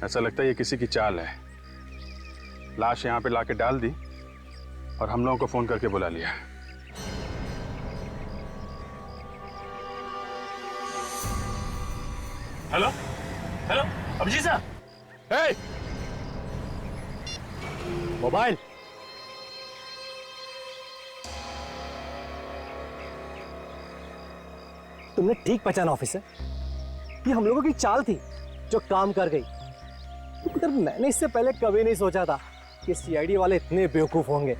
ऐसा लगता है ये किसी की चाल है। लाश यहाँ पे लाके डाल दी और हम लोगों को फोन करके बुला लिया। हेलो हेलो अभिजीत साहब। हे! मोबाइल। तुमने ठीक पहचाना ऑफिसर, ये हम लोगों की चाल थी जो काम कर गई। मगर मैंने इससे पहले कभी नहीं सोचा था कि सीआईडी वाले इतने बेवकूफ होंगे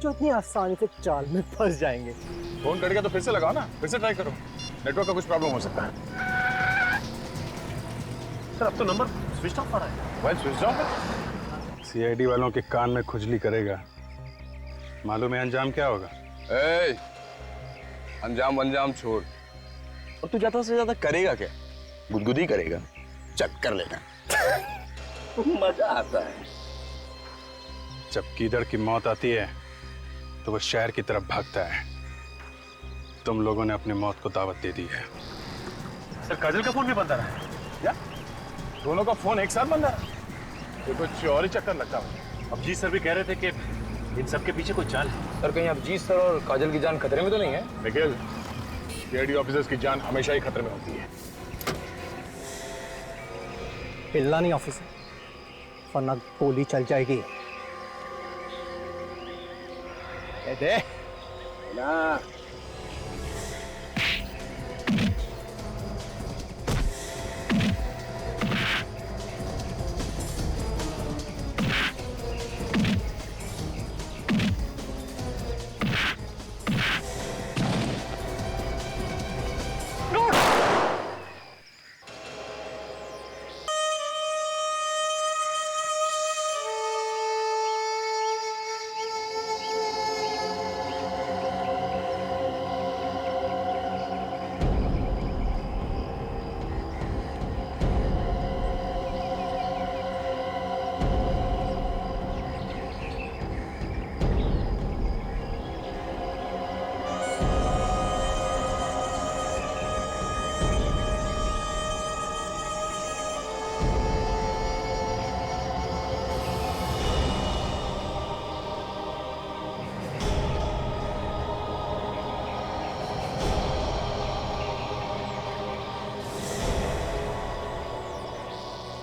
जो इतनी आसानी से चाल में फंस जाएंगे। फोन कट गया तो फिर से लगाओ ना, फिर से ट्राई करो। नेटवर्क का कुछ प्रॉब्लम हो सकता है। सर अब तो नंबर स्विच ऑफ आ रहा है। मोबाइल स्विच ऑफ है। सीआईडी वालों के कान में खुजली करेगा, मालूम है अंजाम क्या होगा? ए, अंजाम अंजाम छोड़, और तू ज्यादा से ज्यादा करेगा क्या? गुदगुदी करेगा, चक्कर लेगा। मजा आता है। जब कीदड़ की मौत आती है तो वो शहर की तरफ भागता है। तुम लोगों ने अपनी मौत को दावत दे दी है। सर काजल का फोन भी बंद आ रहा है। क्या दोनों का फोन एक साथ बंद है? ये कुछ और ही चक्कर लगता है। अभिजीत सर भी कह रहे थे कि इन सब के पीछे कोई चाल है। सर कहीं अभिजीत सर और काजल की जान खतरे में तो नहीं है? निखिल, सीआईडी ऑफिसर्स की जान हमेशा ही खतरे में होती है। हिलना नहीं ऑफिसर, वरना गोली चल जाएगी। दे ना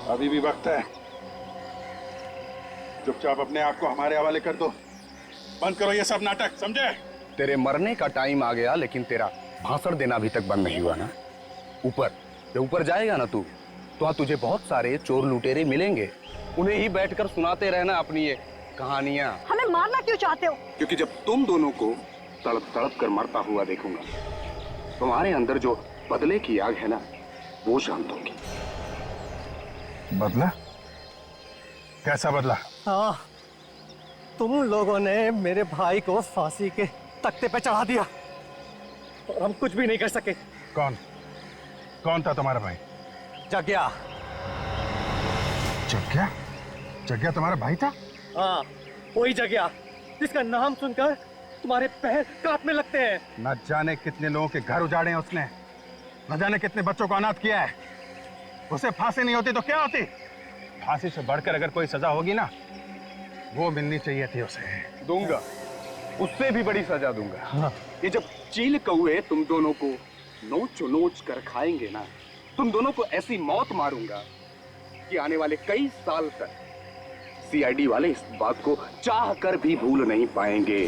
अभी भी वक्त है। चुपचाप अपने आप को हमारे हवाले कर दो। बंद करो ये सब नाटक, समझे? तेरे मरने का टाइम आ गया, लेकिन तेरा भाषण देना अभी तक बंद नहीं हुआ ना। ऊपर जब ऊपर जाएगा ना तू, तो वहां तुझे बहुत सारे चोर लुटेरे मिलेंगे। उन्हें ही बैठकर सुनाते रहना अपनी ये कहानियां। हमें मारना क्यों चाहते हो? क्योंकि जब तुम दोनों को तड़प तड़प कर मरता हुआ देखूंगा, तुम्हारे अंदर जो बदले की आग है ना, वो शांत होगी। बदला? कैसा बदला? हाँ, तुम लोगों ने मेरे भाई को फांसी के तख्ते पे चढ़ा दिया और हम कुछ भी नहीं कर सके। कौन कौन था तुम्हारा भाई? जग्या। जग्या? जग्या तुम्हारा भाई था? हाँ, वही जग्या जिसका नाम सुनकर तुम्हारे पैर कांपने लगते हैं। न जाने कितने लोगों के घर उजाड़े हैं उसने, न जाने कितने बच्चों को अनाथ किया है। उसे फांसी नहीं होती तो क्या होती? फांसी से बढ़कर अगर कोई सजा होगी ना, वो मिलनी चाहिए थी उसे। दूंगा, उससे भी बड़ी सजा दूंगा। हाँ। ये जब चील कौए तुम दोनों को नोच नोच कर खाएंगे ना, तुम दोनों को ऐसी मौत मारूंगा कि आने वाले कई साल तक सीआईडी वाले इस बात को चाह कर भी भूल नहीं पाएंगे।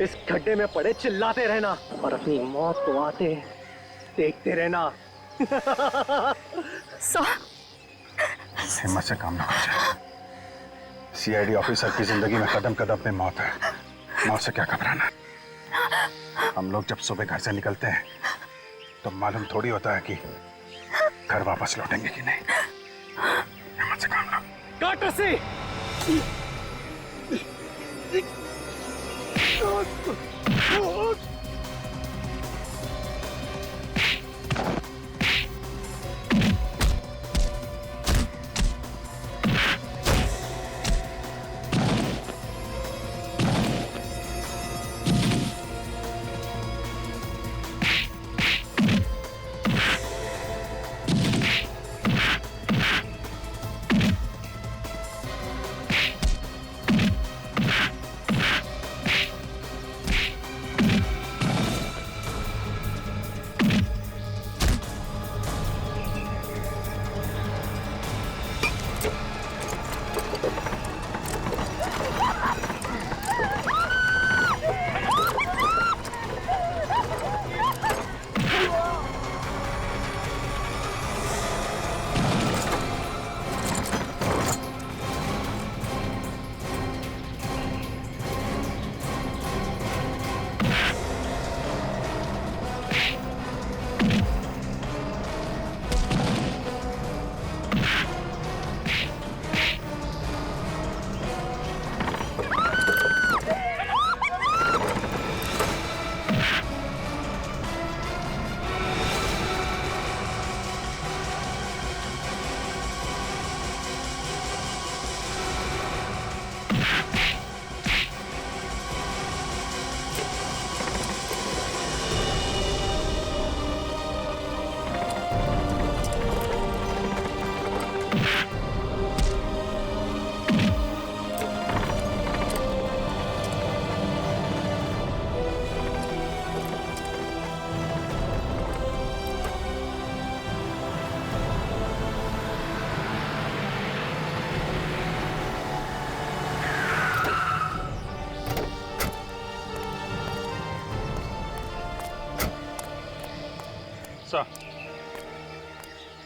इस गड्ढे में पड़े चिल्लाते रहना और अपनी मौत को आते देखते रहना। हिम्मत से काम ना कर। सीआईडी ऑफिसर की जिंदगी में कदम कदम पे मौत है। मौत से क्या घबराना। हम लोग जब सुबह घर से निकलते हैं तो मालूम थोड़ी होता है कि घर वापस लौटेंगे कि नहीं। हिम्मत से काम लो। काट रस्सी।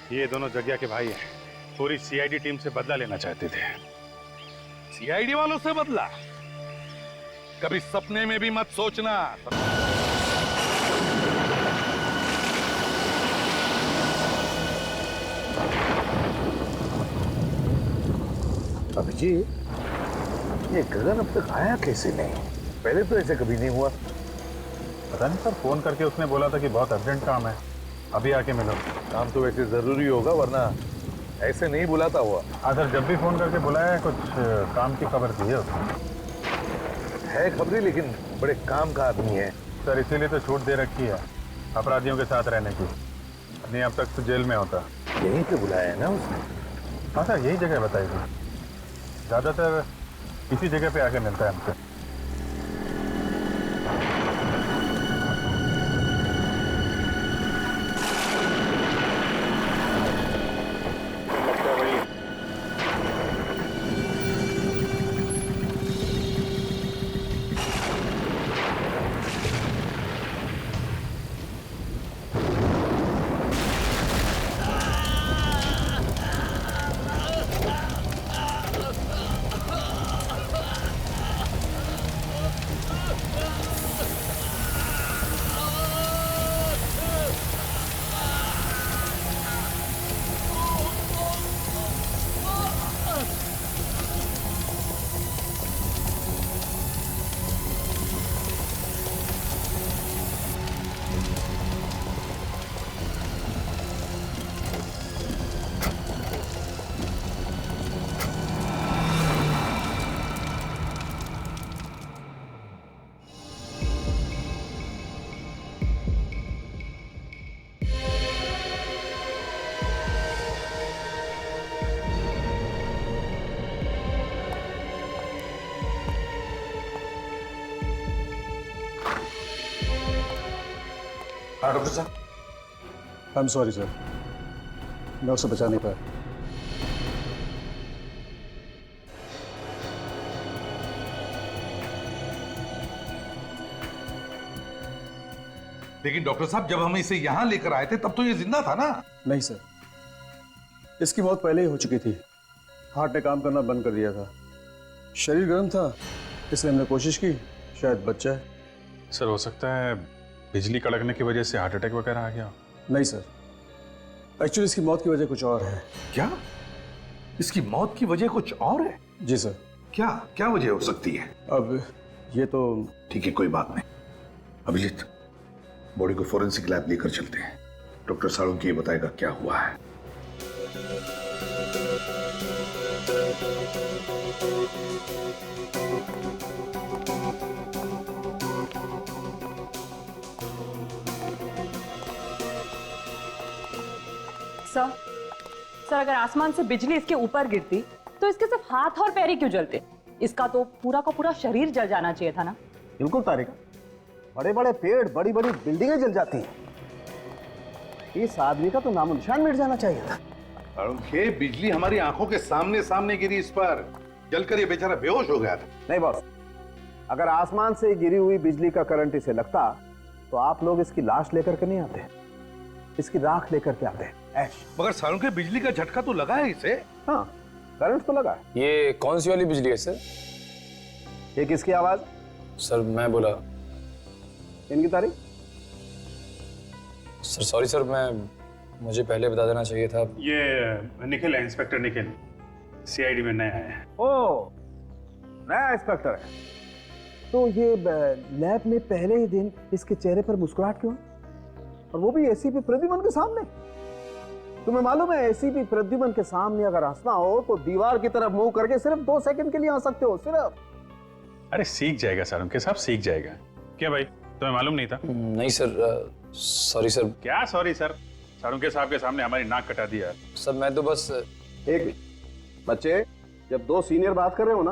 ये दोनों जग्या के भाई हैं। पूरी सीआईडी टीम से बदला लेना चाहते थे। सीआईडी वालों से बदला? कभी सपने में भी मत सोचना। अभिजीत, ये गगन अब तक आया कैसे नहीं? पहले तो ऐसे कभी नहीं हुआ। पता नहीं सर, फोन करके उसने बोला था कि बहुत अर्जेंट काम है, अभी आके मिलो। काम तो वैसे जरूरी होगा, वरना ऐसे नहीं बुलाता हुआ। हाँ सर, जब भी फोन करके बुलाया है, कुछ काम की खबर दी है उसने। है खबरी, लेकिन बड़े काम का आदमी है। सर इसीलिए तो छूट दे रखी है अपराधियों के साथ रहने की, नहीं अब तक तो जेल में होता। यहीं पे बुलाया है ना उसने? हाँ सर, यही जगह बताई थी। ज़्यादातर इसी जगह पे आके मिलता है हमसे। हाँ डॉक्टर साहब। आई एम सॉरी सर, मैं उसे बचा नहीं पाया। लेकिन डॉक्टर साहब, जब हम इसे यहाँ लेकर आए थे तब तो ये जिंदा था ना? नहीं सर, इसकी मौत पहले ही हो चुकी थी। हार्ट ने काम करना बंद कर दिया था। शरीर गर्म था, इसलिए हमने कोशिश की शायद बच जाए। सर हो सकता है बिजली कड़कने की वजह से हार्ट अटैक वगैरह आ गया। नहीं सर, एक्चुअली इसकी मौत की वजह कुछ और है। क्या? इसकी मौत की वजह कुछ और है? जी सर। क्या क्या वजह हो सकती है? अब ये तो ठीक है, कोई बात नहीं। अभिजीत, बॉडी को फोरेंसिक लैब लेकर चलते हैं। डॉक्टर साळुंखे ये बताएगा क्या हुआ है। सर अगर आसमान से बिजली इसके ऊपर गिरती तो इसके सिर्फ हाथ और पैर ही क्यों जलते? इसका तो पूरा का पूरा शरीर जल जाना चाहिए था ना। बिल्कुल तारिका, बड़े बड़े पेड़, बड़ी बड़ी बिल्डिंगें जल जाती हैं। इस आदमी का तो नामो निशान मिट जाना चाहिए था। साळुंखे, बिजली हमारी आंखों के सामने सामने गिरी इस पर, जलकर ये बेचारा बेहोश हो गया था। नहीं बॉस, अगर आसमान से गिरी हुई बिजली का करंट इसे लगता तो आप लोग इसकी लाश लेकर के नहीं आते, इसकी राख लेकर के आते। ऐश। मगर साळुंखे, बिजली का झटका तो लगा है इसे। हाँ, करंट तो लगा। ये कौन सी वाली बिजली है सर? ये किसकी आवाज? सर मैं बोला। इनकी तारीख? सर सॉरी सर, मुझे पहले बता देना चाहिए था। ये निखिल है, इंस्पेक्टर निखिल, सीआईडी में नया है। ओ, नया इंस्पेक्टर है। तो ये लैब में पहले ही दिन इसके चेहरे पर मुस्कुराहट क्यों, और वो भी एसीपी प्रद्युमन के सामने? तुम्हें मालूम है एसीपी प्रद्युमन के सामने अगर हंसना हो तो दीवार की तरफ मुंह करके सिर्फ 2 सेकंड के लिए हंस सकते हो, सिर्फ। अरे सीख जाएगा साळुंखे साहब, सीख जाएगा। क्या भाई, तुम्हें मालूम नहीं था? नहीं सर, सॉरी सर। क्या सॉरी सर? साळुंखे साहब के सामने हमारी नाक कटा दिया। सर मैं तो बस एक बच्चे, जब दो सीनियर बात कर रहे हो ना,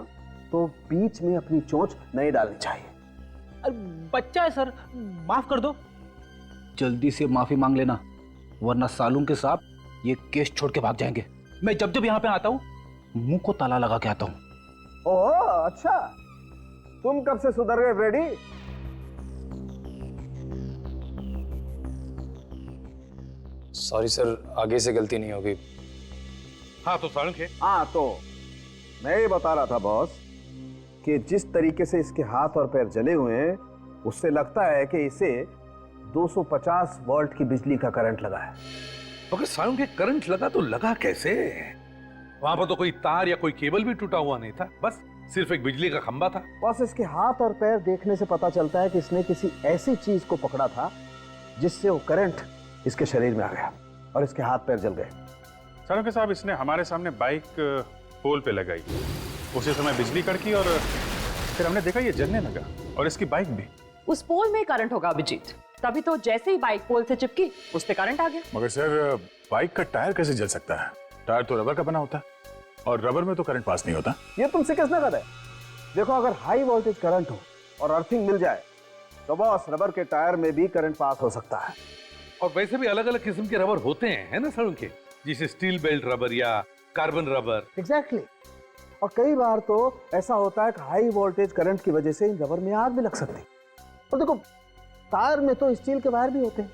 तो बीच में अपनी चोंच नहीं डालनी चाहिए। अरे बच्चा है सर, माफ कर दो। जल्दी से माफी मांग लेना, वरना सालून के साहब ये केस छोड़ के भाग जाएंगे। मैं जब जब यहाँ पे आता हूँ मुंह को ताला लगा के आता हूँ। ओह अच्छा, तुम कब से सुधर गए फ्रेडी? सॉरी सर, आगे से गलती नहीं होगी। हाँ तो सालुंखे, हाँ तो मैं ये बता रहा था बॉस कि जिस तरीके से इसके हाथ और पैर जले हुए हैं, उससे लगता है कि इसे 250 वोल्ट की बिजली का करंट लगा है। अगर सालुंखे करंट लगा तो लगा कैसे? वहां पर तो कोई तार या कोई केबल भी टूटा हुआ नहीं था, बस सिर्फ एक बिजली का खंभा था। बस इसके हाथ और पैर देखने से पता चलता है कि इसने किसी ऐसी चीज को पकड़ा था जिससे वो करंट इसके शरीर में आ गया और इसके हाथ पैर जल गए। सालुंखे साहब, इसने हमारे सामने बाइक पोल पे लगाई, उसी समय बिजली कड़की और फिर हमने देखा ये जलने लगा, और इसकी बाइक भी। उस पोल में करंट होगा अभिजीत, तभी तो जैसे ही बाइक पोल से चिपकी उस पे करंट आ गया। मगर सर, बाइक का टायर कैसे जल सकता है? टायर तो रबर का बना होता है, और रबर में तो करंट पास नहीं होता। ये तुमसे किसने कहा है? देखो, अगर हाई वोल्टेज करंट हो और अर्थिंग मिल जाए तो बस रबर के टायर में भी करंट पास हो सकता है। और वैसे भी अलग अलग किस्म के रबर होते हैं, है ना सालुंखे? जैसे स्टील बेल्ट रबर या कार्बन रबर। एग्जैक्टली। और कई बार तो ऐसा होता है कि हाई वोल्टेज करंट की वजह से इन रबर में आग भी लग सकती है। और देखो, टायर में तो स्टील के वायर भी होते हैं,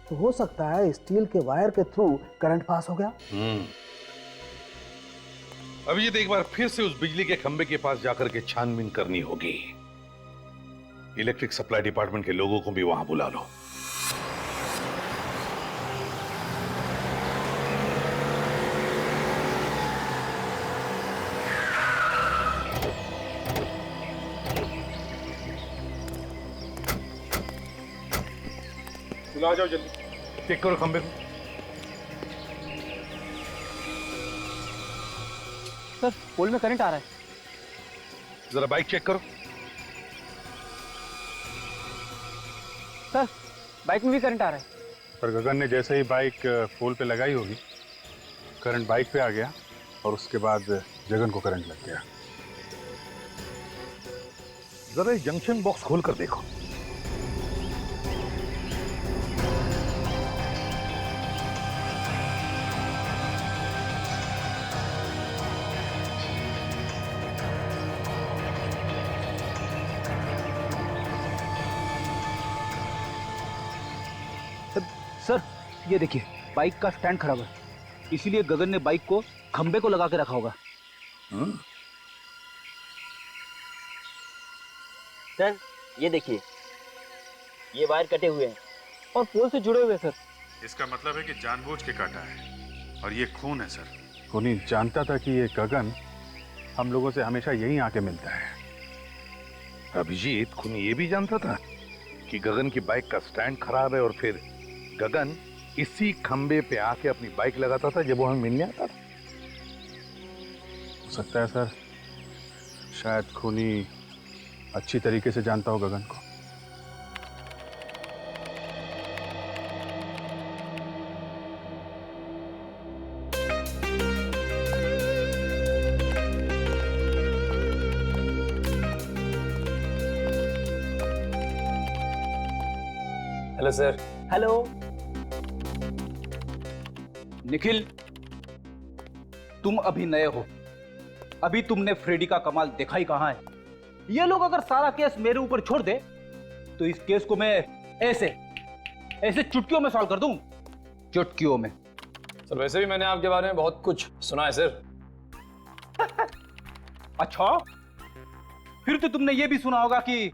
तो हो सकता है स्टील के वायर के थ्रू करंट पास हो गया। अब ये एक बार फिर से उस बिजली के खंबे के पास जाकर के छानबीन करनी होगी। इलेक्ट्रिक सप्लाई डिपार्टमेंट के लोगों को भी वहां बुला लो। आ जाओ जल्दी, चेक करो खंबे को। सर पोल में करंट आ रहा है। जरा बाइक चेक करो। सर बाइक में भी करंट आ रहा है। पर गगन ने जैसे ही बाइक पोल पे लगाई होगी, करंट बाइक पे आ गया और उसके बाद जगन को करंट लग गया। जरा ये जंक्शन बॉक्स खोल कर देखो। सर ये देखिए, बाइक का स्टैंड खराब है, इसीलिए गगन ने बाइक को खंबे को लगा के रखा होगा। सर ये देखिए, ये वायर कटे हुए हैं और पोल से जुड़े हुए हैं सर। इसका मतलब है कि जानबूझ के काटा है, और ये खून है सर। खूनी जानता था कि ये गगन हम लोगों से हमेशा यहीं आके मिलता है। अभिजीत खूनी ये भी जानता था कि गगन की बाइक का स्टैंड खराब है, और फिर गगन इसी खंबे पे आके अपनी बाइक लगाता था जब वो हमें मिलने आता था। हो सकता है सर, शायद खूनी अच्छी तरीके से जानता हो गगन को। Hello sir. हेलो निखिल, तुम अभी नए हो, अभी तुमने फ्रेडी का कमाल देखा ही कहां है। ये लोग अगर सारा केस मेरे ऊपर छोड़ दे तो इस केस को मैं ऐसे ऐसे चुटकियों में सॉल्व कर दूं, चुटकियों में। सर वैसे भी मैंने आपके बारे में बहुत कुछ सुना है सर। अच्छा, फिर तो तुमने ये भी सुना होगा कि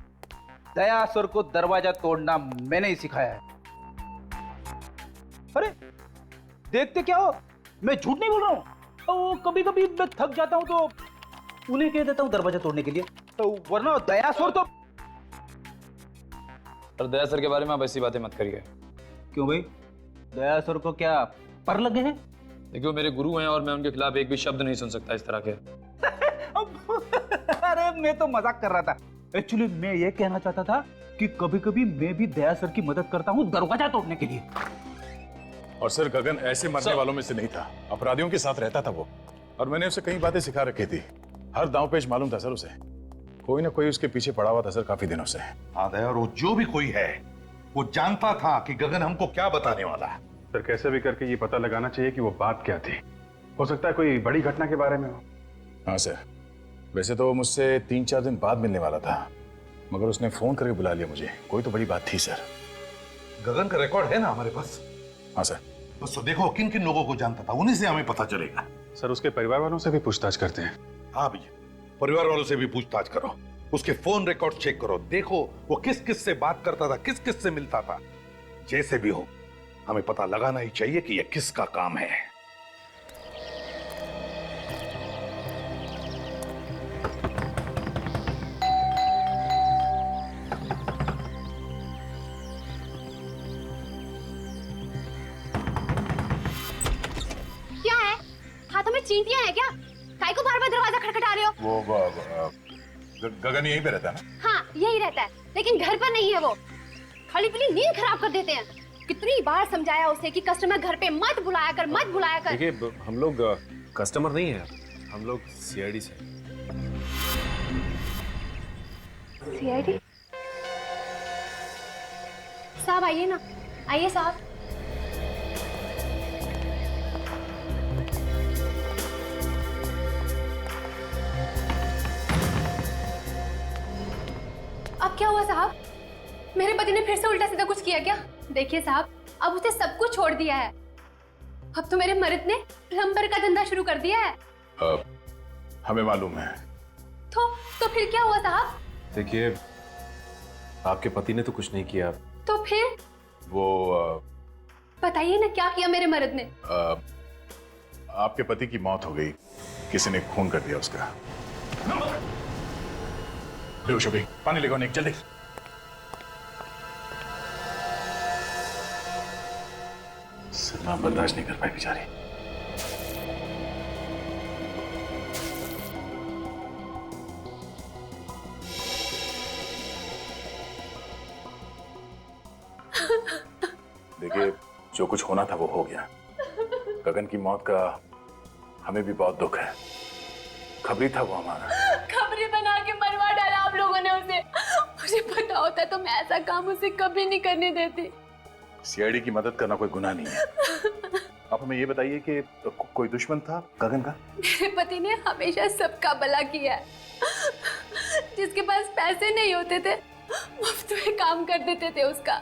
दया सर को दरवाजा तोड़ना मैंने ही सिखाया है। अरे देखते क्या हो, मैं झूठ नहीं बोल रहा हूं। तो कभी कभी मैं थक जाता हूं तो उन्हें कह देता हूं दरवाजा तोड़ने के लिए, तो वरना दया सर तो। सर दया सर के बारे में आप ऐसी बातें मत करिए। क्यों भाई, दया सर को क्या पर लगे हैं? देखिए वो मेरे गुरु हैं और मैं उनके खिलाफ एक भी शब्द नहीं सुन सकता इस तरह के। अरे मैं तो मजाक कर रहा था। एक्चुअली मैं ये कहना चाहता था कि कभी कभी मैं भी दया सर की मदद करता हूँ दरवाजा तोड़ने के लिए। और सर गगन ऐसे मरने वालों में से नहीं था, अपराधियों के साथ रहता था वो, और मैंने उसे कई बातें सिखा रखी थी। हर दांव पेच मालूम था सर उसे। कोई ना कोई उसके पीछे पड़ा हुआ था सर काफी दिनों से। आदय, और वो जो भी कोई है वो जानता था कि गगन हमको क्या बताने वाला है। सर कैसे भी करके ये पता लगाना चाहिए कि वो बात क्या थी। हो सकता है कोई बड़ी घटना के बारे में हो। हाँ सर, वैसे तो वो मुझसे 3-4 दिन बाद मिलने वाला था, मगर उसने फोन करके बुला लिया मुझे। कोई तो बड़ी बात थी सर। गगन का रिकॉर्ड है ना हमारे पास? हाँ सर। बस तो देखो किन किन लोगों को जानता था, उन्हीं से हमें पता चलेगा। सर उसके परिवार वालों से भी पूछताछ करते हैं। हाँ भैया, परिवार वालों से भी पूछताछ करो, उसके फोन रिकॉर्ड चेक करो, देखो वो किस किस से बात करता था, किस किस से मिलता था। जैसे भी हो हमें पता लगाना ही चाहिए कि यह किसका काम है। क्या है? हाथों में चींटियां हैं क्या? काहे को बार-बार दरवाजा खटखटा रहे हो? वो गगन यहीं पे रहता है ना? हाँ, यही रहता है, लेकिन घर पर नहीं है वो। खाली पीली नींद खराब कर देते हैं। कितनी बार समझाया उसे कि कस्टमर घर पे मत बुलाया कर, मत बुलाया कर। देखिए हम लोग कस्टमर नहीं है, हम लोग सीआईडी से। सीआईडी? साहब आइए ना, आइए साहब। अब क्या हुआ साहब? मेरे पति ने फिर से उल्टा सीधा कुछ किया क्या? देखिए साहब, अब उसे सब कुछ छोड़ दिया है। अब तो मेरे मर्द ने प्लम्बर का धंधा शुरू कर दिया है। हमें मालूम है। तो फिर क्या हुआ साहब? देखिए आपके पति ने तो कुछ नहीं किया। तो फिर? वो बताइए ना क्या किया मेरे मर्द ने? आपके पति की मौत हो गई, किसी ने खून कर दिया उसका। लो शोभी, पानी लेकर निक जल्दी। सदमा बर्दाश्त नहीं कर पाई बेचारी। देखिए जो कुछ होना था वो हो गया। गगन की मौत का हमें भी बहुत दुख है। खबरी था वो हमारा। खबरी बना के मरवा डाला आप लोगों ने उसे। मुझे पता होता तो मैं ऐसा काम उसे कभी नहीं करने देती। सीआईडी की मदद करना कोई गुनाह नहीं है। आप हमें ये बताइए कि कोई दुश्मन था गगन का? मेरे पति ने हमेशा सबका भला किया है। जिसके पास पैसे नहीं होते थे मुफ्त में काम कर देते थे उसका।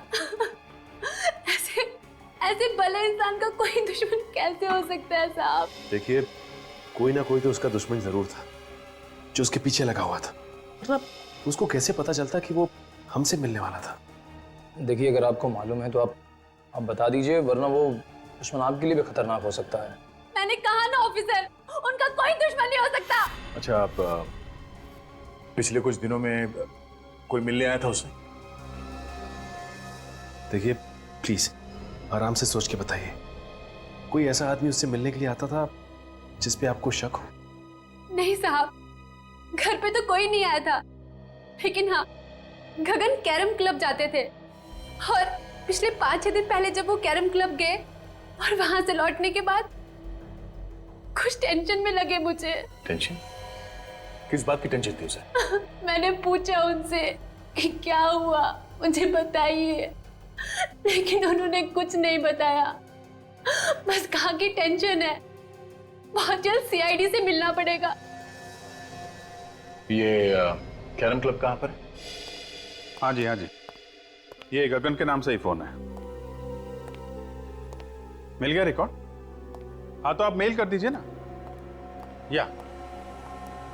ऐसे भले इंसान का कोई दुश्मन कैसे हो सकता है साहब? देखिए कोई ना कोई तो उसका दुश्मन जरूर था जो उसके पीछे लगा हुआ था, मतलब उसको कैसे पता चलता कि वो हमसे मिलने वाला था? देखिए अगर आपको मालूम है तो आप बता दीजिए, वरना वो दुश्मन आपके लिए भी खतरनाक हो सकता है। मैंने कहा ना ऑफिसर, उनका कोई दुश्मन नहीं हो सकता। अच्छा, आप पिछले कुछ दिनों में कोई मिलने आया था उसे? देखिए प्लीज आराम से सोच के बताइए, कोई ऐसा आदमी उससे मिलने के लिए आता था जिस पे आपको शक हो? नहीं साहब, घर पे तो कोई नहीं आया था, लेकिन हाँ गगन कैरम क्लब जाते थे और पिछले 5-6 दिन पहले जब वो कैरम क्लब गए और वहां से लौटने के बाद कुछ टेंशन में लगे मुझे। टेंशन? किस बात की टेंशन थी उसे? मैंने पूछा उनसे कि क्या हुआ, मुझे बताइए, लेकिन उन्होंने कुछ नहीं बताया। बस कहा कि टेंशन है, बहुत जल्द सीआईडी से मिलना पड़ेगा। ये कैरम क्लब कहाँ पर है? हाँ जी हाँ जी, ये गगन के नाम से ही फोन है। मिल गया रिकॉर्ड? हाँ तो आप मेल कर दीजिए ना। या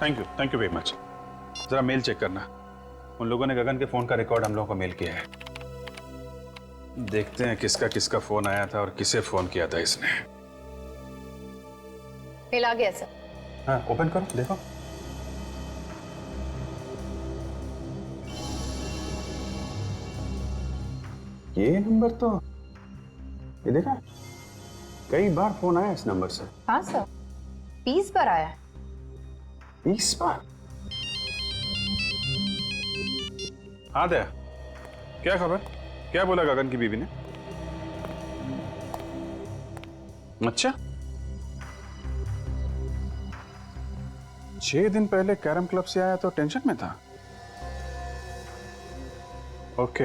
थैंक यू वेरी मच। जरा मेल चेक करना, उन लोगों ने गगन के फोन का रिकॉर्ड हम लोगों को मेल किया है। देखते हैं किसका किसका फोन आया था और किसे फोन किया था इसने। मेल आ गया सर। हाँ ओपन करो देखो। ये नंबर तो, ये देखा, कई बार फोन आया इस नंबर से। हाँ सर, 20 बार आया है। 20 बार? हाँ दया, क्या खबर? क्या बोला गगन की बीवी ने? अच्छा, 6 दिन पहले कैरम क्लब से आया तो टेंशन में था। ओके,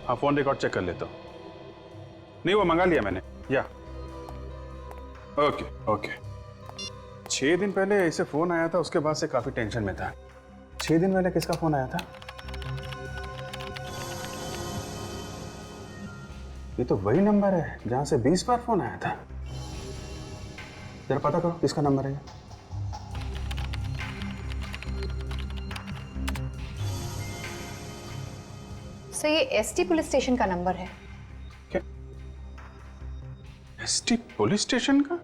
हाँ फोन रिकॉर्ड चेक कर लेता हूँ। नहीं, वो मंगा लिया मैंने। या ओके ओके। 6 दिन पहले ऐसे फोन आया था, उसके बाद से काफी टेंशन में था। 6 दिन पहले किसका फोन आया था? ये तो वही नंबर है जहां से 20 बार फोन आया था। जरा पता करो किसका नंबर है। सर ये एसटी पुलिस स्टेशन का नंबर है। क्या? एसटी पुलिस स्टेशन का?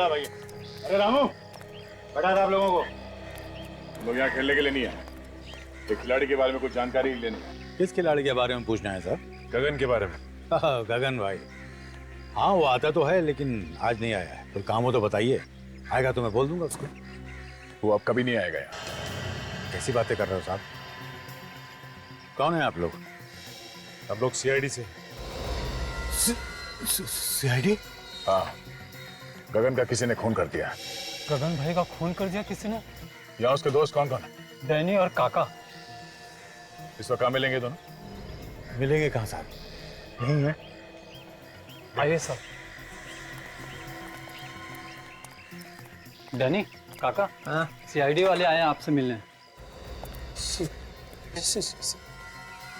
भाई, अरे रामू, बता था आप लोगों को लोग यहाँ खेलने के लिए नहीं आए। एक खिलाड़ी के बारे में कुछ जानकारी लेनी है। किस खिलाड़ी के बारे में पूछना है सर? गगन के बारे में। गगन भाई, हाँ वो आता तो है लेकिन आज नहीं आया है। कोई काम हो तो बताइए, आएगा तो मैं बोल दूंगा उसको। वो अब कभी नहीं आएगा यहाँ। कैसी बातें कर रहे हो साहब? कौन है आप लोग? हम लोग सीआईडी से। सीआईडी? हाँ, गगन का किसी ने खून कर दिया। गगन भाई का खून कर दिया किसी ने? यहाँ उसके दोस्त कौन कौन है? डैनी और काका। इस वक्त कहाँ मिलेंगे दोनों? मिलेंगे कहाँ साहब? नहीं है। आइए सर। डैनी, काका, सीआईडी वाले आए हैं आपसे मिलने।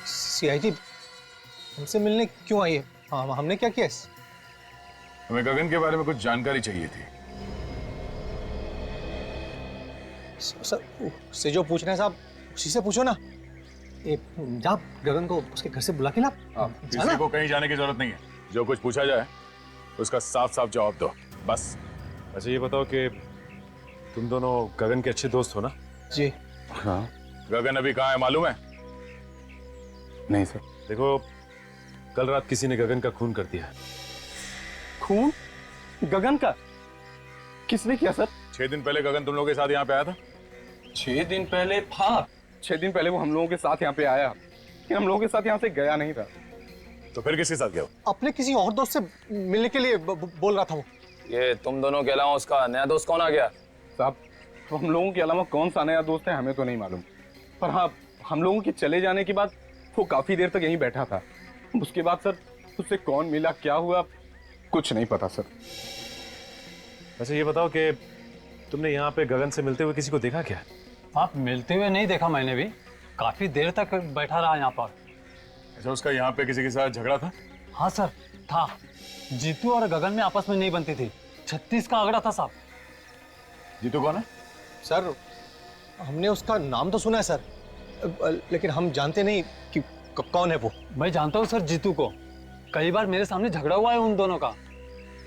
सीआईडी हमसे मिलने क्यों आई है? हाँ, हमने क्या किया? हमें गगन के बारे में कुछ जानकारी चाहिए थी। सर, उससे जो पूछ रहे हैं साहब, उसी से पूछो ना। जा गगन को उसके घर से बुला के ला। किसी को कहीं जाने की जरूरत नहीं है। जो कुछ पूछा जाए उसका साफ साफ जवाब दो, बस। अच्छा ये बताओ कि तुम दोनों गगन के अच्छे दोस्त हो ना? जी हाँ। गगन अभी कहाँ है मालूम है? नहीं सर। देखो, कल रात किसी ने गगन का खून कर दिया। खून? गगन का? किसने किया सर? 6 दिन पहले गगन तुम लोगों के साथ यहाँ पे आया था। 6 दिन पहले? हाँ, 6 दिन पहले वो हम लोगों के साथ यहाँ पे आया, लेकिन हम लोगों के साथ यहाँ से गया नहीं था। तो फिर किसके साथ गया? अपने किसी और दोस्त से मिलने के लिए बोल रहा था वो। ये तुम दोनों के अलावा उसका नया दोस्त कौन आ गया? साहब, तो हम लोगों के अलावा कौन सा नया दोस्त है हमें तो नहीं मालूम, पर हाँ, हम लोगों के चले जाने के बाद वो काफी देर तक यहीं बैठा था। उसके बाद सर उससे कौन मिला, क्या हुआ, कुछ नहीं पता सर। अच्छा ये बताओ कि तुमने यहाँ पे गगन से मिलते हुए किसी को देखा क्या? आप मिलते हुए नहीं देखा मैंने भी, काफी देर तक बैठा रहा यहाँ पर। अच्छा, उसका यहाँ पे किसी के साथ झगड़ा था? हाँ सर, था। जीतू और गगन में आपस में नहीं बनती थी। 36 का आंकड़ा था साहब। जीतू कौन है? सर हमने उसका नाम तो सुना है सर, लेकिन हम जानते नहीं कि कौन है वो। मैं जानता हूँ सर जीतू को, कई बार मेरे सामने झगड़ा हुआ है उन दोनों का।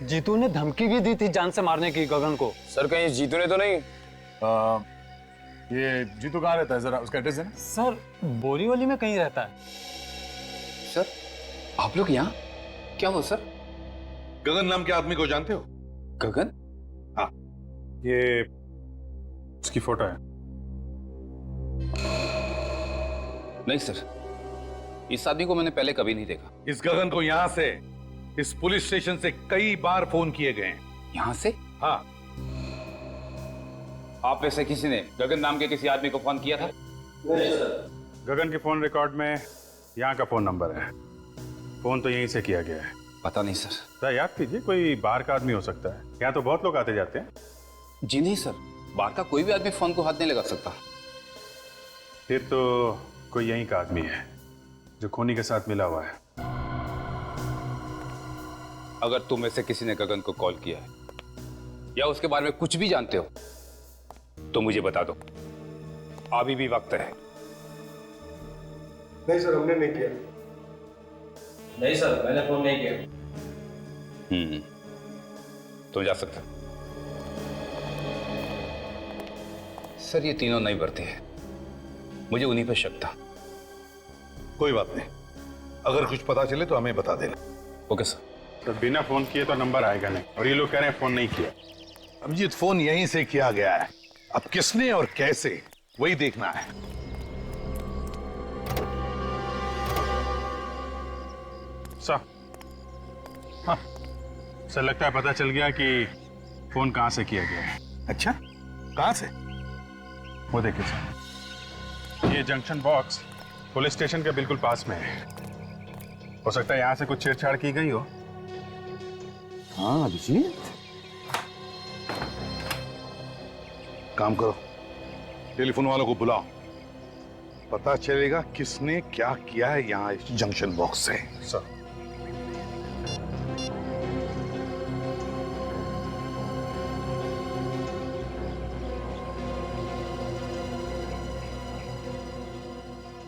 जीतू ने धमकी भी दी थी जान से मारने की गगन को। सर कहीं जीतू ने तो नहीं? ये जीतू कहाँ रहता है, जरा उसका एड्रेस है ना? सर बोरीवली में कहीं रहता है। सर आप लोग यहाँ क्या हो सर? गगन नाम के आदमी को जानते हो? गगन? हाँ, ये उसकी फोटो है। नहीं सर, इस आदमी को मैंने पहले कभी नहीं देखा। इस गगन को यहाँ से, इस पुलिस स्टेशन से कई बार फोन किए गए हैं। यहाँ से? हाँ। आप में से किसी ने गगन नाम के किसी आदमी को फोन किया था? नहीं सर। गगन के फोन रिकॉर्ड में यहाँ का फोन नंबर है। फोन तो यहीं से किया गया है। पता नहीं सर। सर याद कीजिए, कोई बाहर का आदमी हो सकता है। यहाँ तो बहुत लोग आते जाते हैं। जी नहीं सर, बाहर का कोई भी आदमी फोन को हाथ नहीं लगा सकता। फिर तो कोई यहीं का आदमी है जो खूनी के साथ मिला हुआ है। अगर तुम में से किसी ने गगन को कॉल किया है या उसके बारे में कुछ भी जानते हो तो मुझे बता दो, अभी भी वक्त है। नहीं सर, हमने नहीं किया। नहीं सर, मैंने फोन नहीं किया। तुम जा सकते हो। सर ये तीनों नहीं बढ़ते हैं, मुझे उन्हीं पर शक था। कोई बात नहीं, अगर कुछ पता चले तो हमें बता देना। Okay sir. तो बिना फोन किए तो नंबर आएगा नहीं, और ये लोग कह रहे हैं फोन नहीं किया। अभिजीत, फोन यहीं से किया गया है, अब किसने और कैसे वही देखना है। सर, हाँ सर, लगता है पता चल गया कि फोन कहां से किया गया है। अच्छा, कहां से? वो देखिए सर, ये जंक्शन बॉक्स पुलिस स्टेशन के बिल्कुल पास में है। हो सकता है यहां से कुछ छेड़छाड़ की गई हो। हाँ अभिजीत, काम करो, टेलीफोन वालों को बुलाओ, पता चलेगा किसने क्या किया है यहां इस जंक्शन बॉक्स से। सर,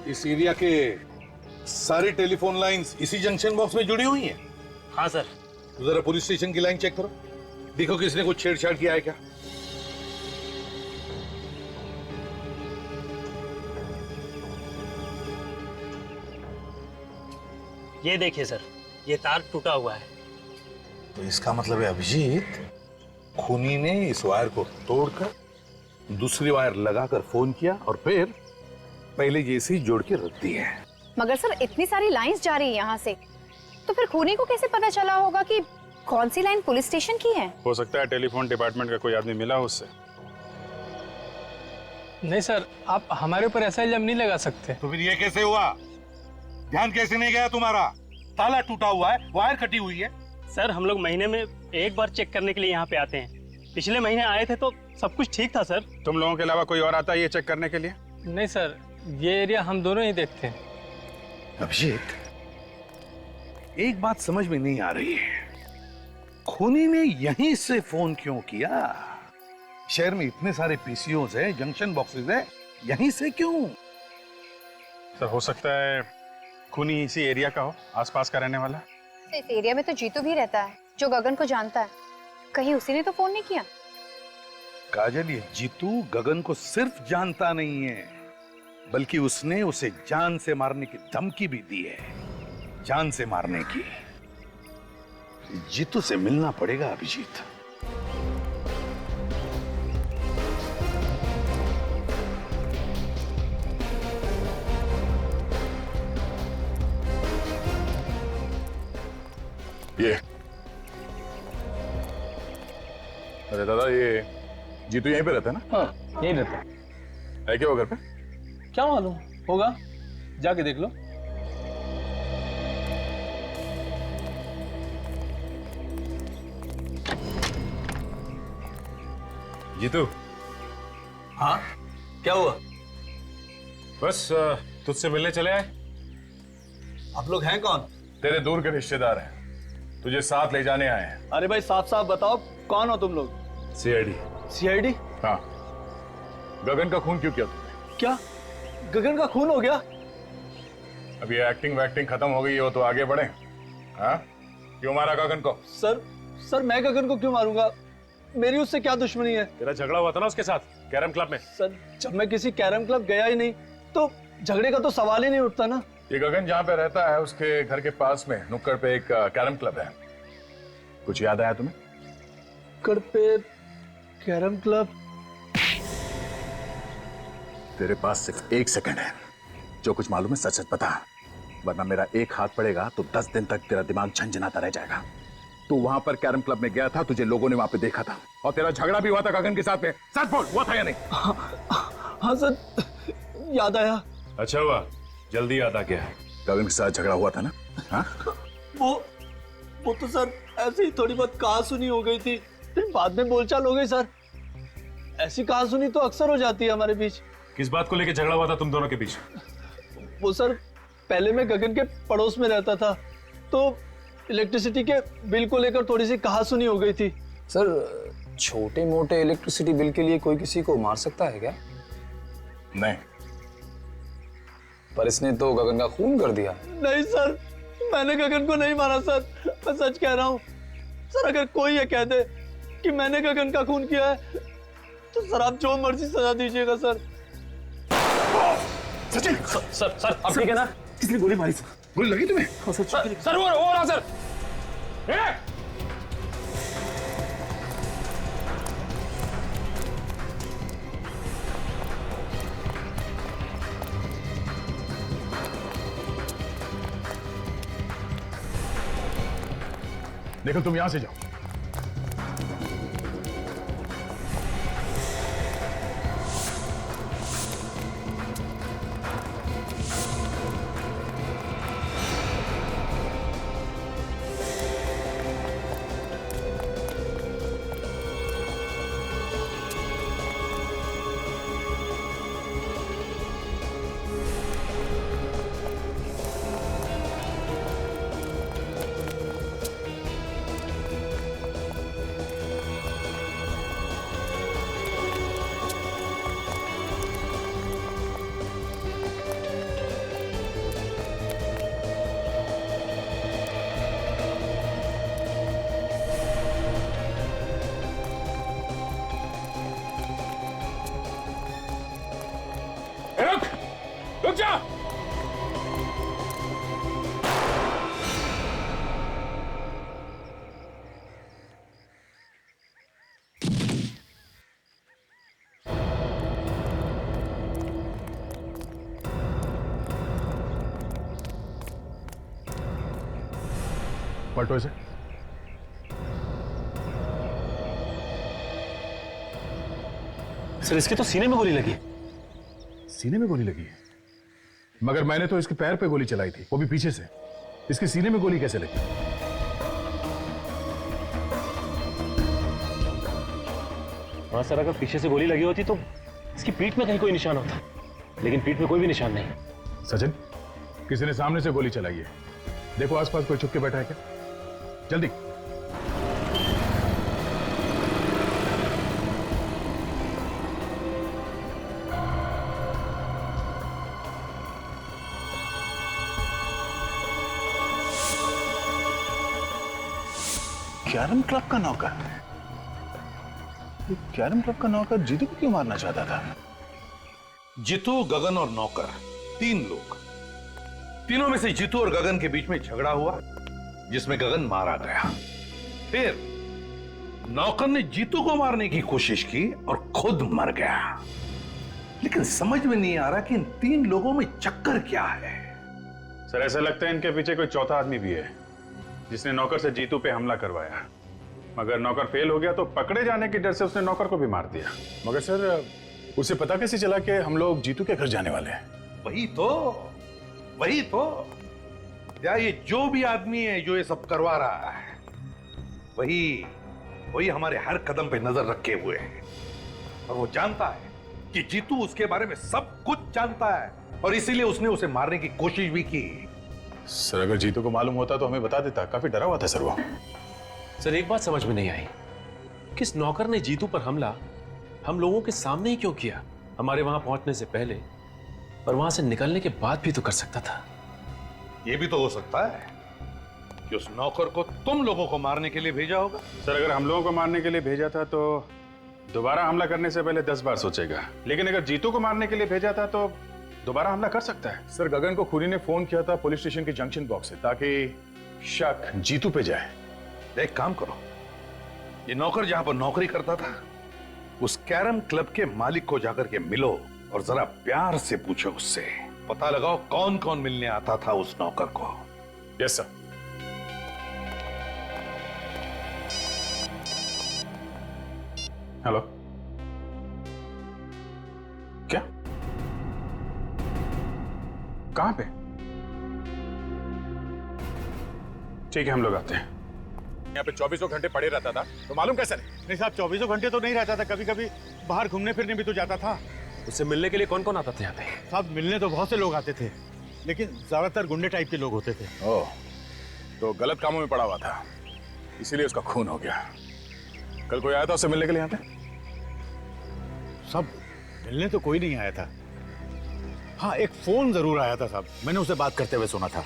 इस एरिया के सारी टेलीफोन लाइंस इसी जंक्शन बॉक्स में जुड़ी हुई हैं? हाँ सर। तो जरा पुलिस स्टेशन की लाइन चेक करो, देखो किसने कुछ छेड़छाड़ किया है क्या। ये देखिए सर, ये तार टूटा हुआ है। तो इसका मतलब है अभिजीत, खूनी ने इस वायर को तोड़कर दूसरी वायर लगाकर फोन किया और फिर पहले जैसी जोड़ के रख दी है। मगर सर इतनी सारी लाइंस जा रही है यहाँ से, तो फिर खूनी को कैसे पता चला होगा कि कौन सी लाइन पुलिस स्टेशन की है? हो सकता है टेलीफोन डिपार्टमेंट का कोई आदमी मिला उससे। नहीं सर, आप हमारे ऊपर ऐसा इल्जाम नहीं लगा सकते। तो फिर ये कैसे हुआ? ध्यान कैसे नहीं गया तुम्हारा? ताला टूटा हुआ है, वायर कटी हुई है। सर, हम लोग महीने में एक बार चेक करने के लिए यहाँ पे आते हैं। पिछले महीने आए थे तो सब कुछ ठीक था सर। तुम लोगों के अलावा कोई और आता है ये चेक करने के लिए? नहीं सर, ये एरिया हम दोनों ही देखते हैं। अभिजीत, एक बात समझ में नहीं आ रही है, खूनी ने यहीं से फोन क्यों किया? शहर में इतने सारे पीसीओज है, जंक्शन बॉक्सेस है, यहीं से क्यों? सर, हो सकता है खूनी इसी एरिया का हो, आसपास का रहने वाला। इस एरिया में तो जीतू भी रहता है, जो गगन को जानता है। कहीं उसी ने तो फोन नहीं किया? काजल, ये जीतू गगन को सिर्फ जानता नहीं है, बल्कि उसने उसे जान से मारने की धमकी भी दी है। जान से मारने की। जीतू से मिलना पड़ेगा अभिजीत। ये अरे दादा, ये जीतू यहीं पे रहता है ना? हाँ, यहीं रहता है क्या वो घर पे? क्या मालूम, होगा, जाके देख लो। जीतू। हाँ, क्या हुआ? बस तुझसे मिलने चले आए। आप लोग हैं कौन? तेरे दूर के रिश्तेदार हैं, तुझे साथ ले जाने आए हैं। अरे भाई, साफ साफ बताओ, कौन हो तुम लोग? सीआईडी। सीआईडी? हाँ। गगन का खून क्यों किया तुमने? क्या गगन का खून हो गया? अब ये एक्टिंग वैक्टिंग खत्म हो गई हो तो आगे बढ़े। हाँ, क्यों मारा गगन को? सर मैं गगन को क्यों मारूंगा? मेरी उससे क्या दुश्मनी है? तेरा झगड़ा हुआ था ना उसके साथ कैरम क्लब में। सर, जब मैं किसी कैरम क्लब गया ही नहीं तो झगड़े का तो सवाल ही नहीं उठता ना। ये गगन जहाँ पे रहता है उसके घर के पास में नुक्कड़ पे एक कैरम क्लब है, कुछ याद आया तुम्हें? नुक्कड़ पे कैरम क्लब? तेरे पास सिर्फ 1 सेकंड है, जो कुछ मालूम है सच सच बता, वरना मेरा एक हाथ पड़ेगा तो 10 दिन तक तेरा दिमाग झंझनाता रह जाएगा। तू वहां पर कैरम क्लब में गया था, तुझे लोगों ने वहां पे देखा था, और तेरा झगड़ा भी हुआ था गगन के साथ में। सच बोल, हुआ था या नहीं? हाँ सर, याद आया। अच्छा हुआ, जल्दी याद आ गया। गगन के साथ झगड़ा हुआ था ना? हाँ? वो तो सर ऐसे ही थोड़ी बहुत कहा सुनी हो गई थी, फिर बाद में बोलचाल हो गई सर। ऐसी कहा सुनी तो अक्सर हो जाती है हमारे बीच। किस बात को लेकर झगड़ा हुआ था तुम दोनों के बीच? वो सर, पहले मैं गगन के पड़ोस में रहता था, तो इलेक्ट्रिसिटी के बिल को लेकर थोड़ी सी कहासुनी हो गई थी। सर, छोटे मोटे इलेक्ट्रिसिटी बिल के लिए कोई किसी को मार सकता है क्या? नहीं। पर इसने तो गगन का खून कर दिया। नहीं सर, मैंने गगन को नहीं मारा सर, मैं सच कह रहा हूँ सर। अगर कोई ये कह दे कि मैंने गगन का खून किया है तो सर आप जो मर्जी सजा दीजिएगा सर। सचिन! सर आप ठीक है ना? किसने गोली मारी सर? गोली लगी तुम्हें? सर वो रहा सर। देखो तुम यहां से जाओ। रुक जा। पलटो इसे। सर इसके तो सीने में गोली लगी। सीने में गोली लगी है? मगर मैंने तो इसके पैर पे गोली चलाई थी, वो भी पीछे से। इसके सीने में गोली कैसे लगी? हाँ सर, अगर पीछे से गोली लगी होती तो इसकी पीठ में कहीं कोई निशान होता, लेकिन पीठ में कोई भी निशान नहीं। सचिन, किसी ने सामने से गोली चलाई है। देखो आसपास कोई छुप के बैठा है क्या? जल्दी। कैरम क्लब का नौकर? कैरम क्लब का नौकर जीतू को क्यों मारना चाहता था? जीतू, गगन और नौकर, 3 लोग। तीनों में से जीतू और गगन के बीच में झगड़ा हुआ, जिसमें गगन मारा गया। फिर नौकर ने जीतू को मारने की कोशिश की और खुद मर गया। लेकिन समझ में नहीं आ रहा कि इन 3 लोगों में चक्कर क्या है। सर ऐसा लगता है इनके पीछे कोई चौथा आदमी भी है, जिसने नौकर से जीतू पे हमला करवाया। मगर नौकर फेल हो गया तो पकड़े जाने के डर से उसने नौकर को भी मार दिया। मगर सर उसे पता कैसे चला कि हम लोग जीतू के घर जाने वाले हैं? वही तो या ये जो भी आदमी है जो ये सब करवा रहा है, वही हमारे हर कदम पे नजर रखे हुए है। और वो जानता है कि जीतू उसके बारे में सब कुछ जानता है, और इसीलिए उसने उसे मारने की कोशिश भी की। सर अगर जीतू को मालूम होता तो हमें बता देता। काफी डरा हुआ था सर वो। सर एक बात समझ में नहीं आई, किस नौकर ने जीतू पर हमला हम लोगों के सामने ही क्यों किया? हमारे वहां पहुंचने से पहले और वहां से निकलने के बाद भी तो कर सकता था। यह भी तो हो सकता है कि उस नौकर को तुम लोगों को मारने के लिए भेजा होगा। सर अगर हम लोगों को मारने के लिए भेजा था तो दोबारा हमला करने से पहले 10 बार सोचेगा। लेकिन अगर जीतू को मारने के लिए भेजा था तो दोबारा हमला कर सकता है। सर गगन को खूनी ने फोन किया था पुलिस स्टेशन के जंक्शन बॉक्स से, ताकि शक जीतू पे जाए। एक काम करो, ये नौकर जहां पर नौकरी करता था उस कैरम क्लब के मालिक को जाकर के मिलो और जरा प्यार से पूछो उससे, पता लगाओ कौन कौन मिलने आता था उस नौकर को। Yes sir. हेलो, क्या? कहां पे? ठीक है हम लोग आते हैं। यहाँ पे 24 घंटे पड़े रहता था तो मालूम कैसे नहीं? साहब 24 घंटे तो नहीं रहता था, कभी कभी बाहर घूमने फिरने भी तो जाता था। उससे मिलने के लिए कौन कौन आता था यहाँ पे? साहब मिलने तो बहुत से लोग आते थे, लेकिन ज्यादातर गुंडे टाइप के लोग होते थे। ओह, तो गलत कामों में पड़ा हुआ था, इसीलिए उसका खून हो गया। कल कोई आया था उससे मिलने के लिए यहाँ पे? सब मिलने तो कोई नहीं आया था। हाँ एक फोन जरूर आया था साहब, मैंने उसे बात करते हुए सुना था।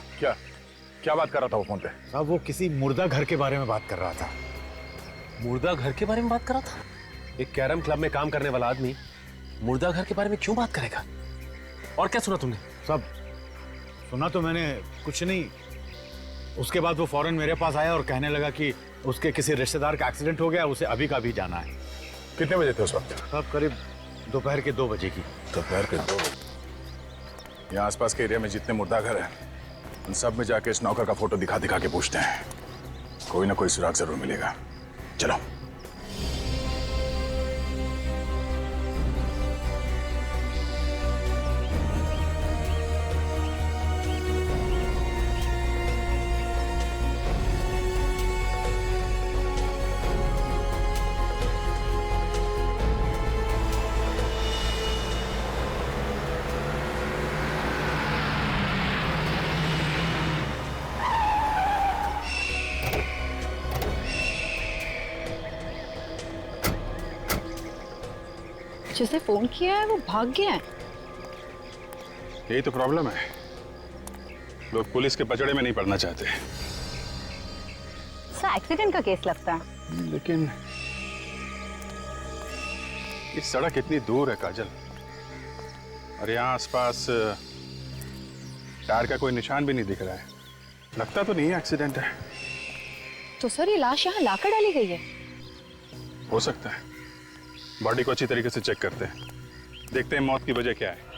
क्या बात कर रहा था वो फोन पे? साहब वो किसी मुर्दा घर के बारे में बात कर रहा था। मुर्दा घर के बारे में बात कर रहा था? एक कैरम क्लब में काम करने वाला आदमी मुर्दा घर के बारे में क्यों बात करेगा? और क्या सुना तुमने? सब सुना तो मैंने कुछ नहीं। उसके बाद वो फौरन मेरे पास आया और कहने लगा कि उसके किसी रिश्तेदार का एक्सीडेंट हो गया, उसे अभी का अभी जाना है। कितने बजे थे उस वक्त? अब करीब दोपहर के 2 बजे की। दोपहर के 2 बजे। यहाँ आसपास के एरिया में जितने मुर्दाघर हैं उन सब में जाके इस नौकर का फोटो दिखा दिखा के पूछते हैं, कोई ना कोई सुराग जरूर मिलेगा। चलो। जिसे फोन किया है वो भाग गया है। यही तो प्रॉब्लम है, लोग पुलिस के पचड़े में नहीं पड़ना चाहते। सर एक्सीडेंट का केस लगता है। लेकिन ये सड़क इतनी दूर है काजल, और यहाँ आसपास टायर का कोई निशान भी नहीं दिख रहा है। लगता तो नहीं है एक्सीडेंट है। तो सर ये लाश यहाँ लाकर डाली गई है? हो सकता है। बॉडी को अच्छी तरीके से चेक करते हैं, देखते हैं मौत की वजह क्या है।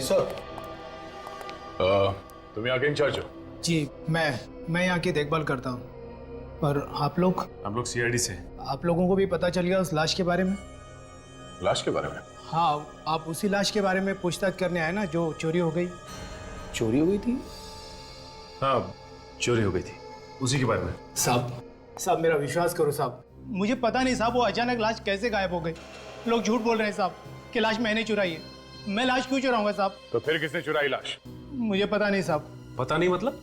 सर तुम यहाँ के इंचार्ज हो? जी मैं यहाँ की देखभाल करता हूँ। और आप लोग? हम लोग सीआईडी से। आप लोगों को भी पता चल गया उस लाश के बारे में? लाश के बारे में? हाँ, आप उसी लाश के बारे में पूछताछ करने आए ना जो चोरी हो गई। चोरी हो गई थी? हाँ, चोरी हो गई थी, उसी के बारे में। साहब मेरा विश्वास करो साहब, मुझे पता नहीं साहब वो अचानक लाश कैसे गायब हो गई। लोग झूठ बोल रहे हैं साहब कि लाश मैंने चुराई है। मैं लाश क्यों चुराऊंगा साहब? तो फिर किसने चुराई लाश? मुझे पता नहीं साहब। पता नहीं मतलब?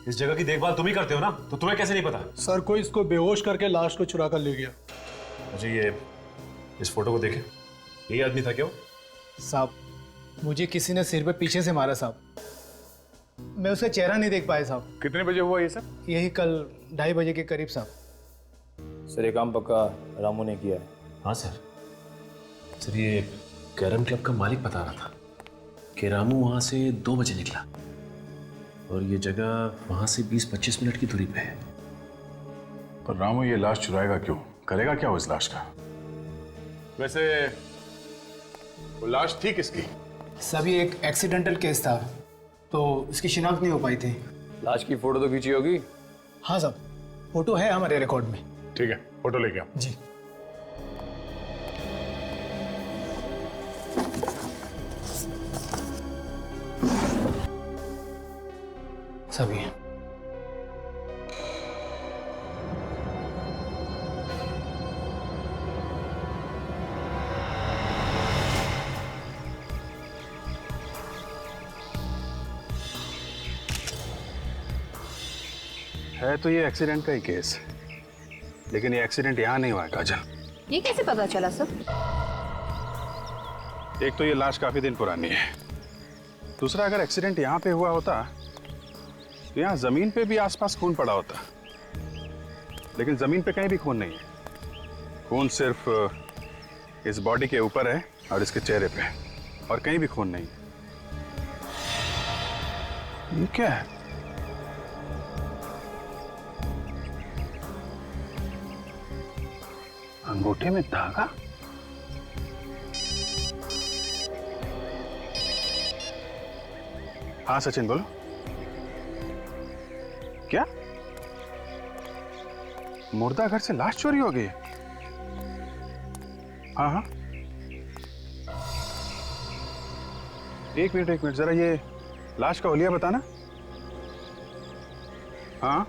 इस जगह की देखभाल तुम ही करते हो ना, तो तुम्हें कैसे नहीं पता? सर कोई इसको बेहोश करके लाश को चुरा कर ले गया। मुझे ये इस फोटो को देखे, यही आदमी था क्या वो? साहब मुझे किसी ने सिर पे पीछे से मारा साहब, मैं उसका चेहरा नहीं देख पाया साहब। कितने बजे हुआ ये सब? यही कल 2:30 बजे के करीब साहब। सर ये काम पक्का रामू ने किया है? हाँ सर। सर ये कैरम क्लब का मालिक बता रहा था कि रामू वहाँ से 2 बजे निकला और ये जगह वहाँ से 20-25 मिनट की दूरी पे है। पर रामू ये लाश चुराएगा क्यों? करेगा क्या वो इस लाश का? वैसे वो लाश थी किसकी? सभी एक एक्सीडेंटल केस था तो इसकी शिनाख्त नहीं हो पाई थी। लाश की फोटो तो खींची होगी? हाँ साहब, फोटो है हमारे रिकॉर्ड में। ठीक है, फोटो लेके आओ। जी सभी है तो ये एक्सीडेंट का ही केस, लेकिन ये एक्सीडेंट यहाँ नहीं हुआ है काजल। ये कैसे पता चला सर? एक तो ये लाश काफी दिन पुरानी है, दूसरा अगर एक्सीडेंट यहाँ पे हुआ होता तो यहाँ जमीन पे भी आसपास खून पड़ा होता, लेकिन जमीन पे कहीं भी खून नहीं है। खून सिर्फ इस बॉडी के ऊपर है और इसके चेहरे पे, और कहीं भी खून नहीं है। ये क्या है? अंगूठे में धागा? हाँ सचिन बोलो। क्या मुर्दा घर से लाश चोरी हो गई है? हाँ हाँ, एक मिनट जरा ये लाश का हुलिया बताना। हाँ